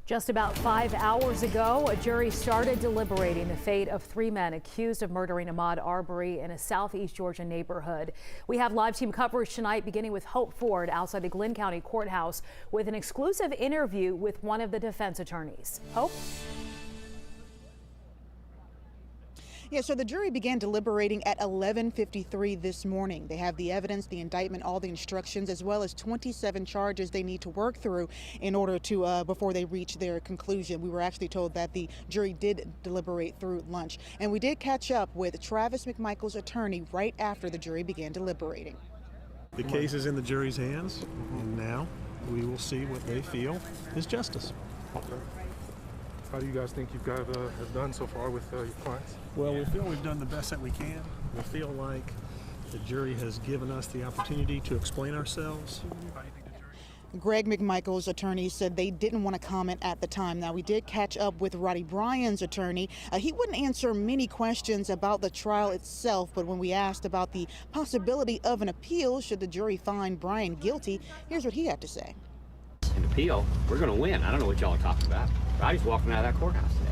Just about 5 hours ago, a jury started deliberating the fate of 3 men accused of murdering Ahmaud Arbery in a southeast Georgia neighborhood. We have live team coverage tonight, beginning with Hope Ford outside the Glenn County Courthouse with an exclusive interview with one of the defense attorneys. Hope? Yeah, so the jury began deliberating at 11:53 this morning. They have the evidence, the indictment, all the instructions, as well as 27 charges they need to work through in order to before they reach their conclusion. We were actually told that the jury did deliberate through lunch, and we did catch up with Travis McMichael's attorney right after the jury began deliberating. The case is in the jury's hands, and now we will see what they feel is justice. Okay. How do you guys think you guys have done so far with your clients? Well, we feel we've done the best that we can. We feel like the jury has given us the opportunity to explain ourselves. Greg McMichael's attorney said they didn't want to comment at the time. Now, we did catch up with Roddy Bryan's attorney. He wouldn't answer many questions about the trial itself, but when we asked about the possibility of an appeal should the jury find Bryan guilty, here's what he had to say. An appeal, we're going to win. I don't know what y'all are talking about. Roddy's walking out of that courthouse today.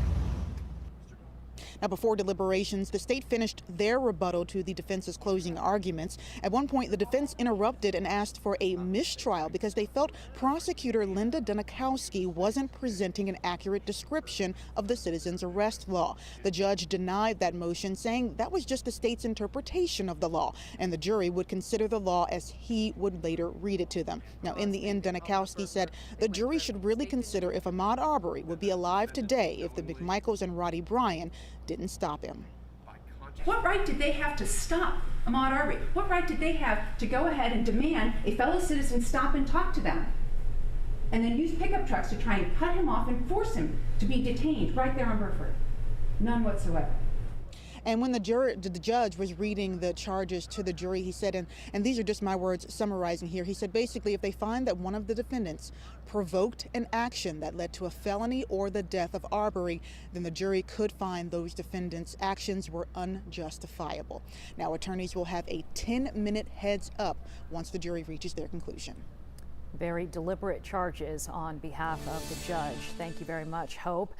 Now, before deliberations, the state finished their rebuttal to the defense's closing arguments. At one point, the defense interrupted and asked for a mistrial because they felt prosecutor Linda Dunikowski wasn't presenting an accurate description of the citizen's arrest law. The judge denied that motion, saying that was just the state's interpretation of the law, and the jury would consider the law as he would later read it to them. Now, in the end, Dunikowski said the jury should really consider if Ahmaud Arbery would be alive today if the McMichaels and Roddy Bryan didn't stop him. What right did they have to stop Ahmaud Arbery? What right did they have to go ahead and demand a fellow citizen stop and talk to them? And then use pickup trucks to try and cut him off and force him to be detained right there on Burford? None whatsoever. And when the judge was reading the charges to the jury, he said, and these are just my words summarizing here, he said basically if they find that one of the defendants provoked an action that led to a felony or the death of Arbery, then the jury could find those defendants' actions were unjustifiable. Now, attorneys will have a 10-minute heads up once the jury reaches their conclusion. Very deliberate charges on behalf of the judge. Thank you very much, Hope.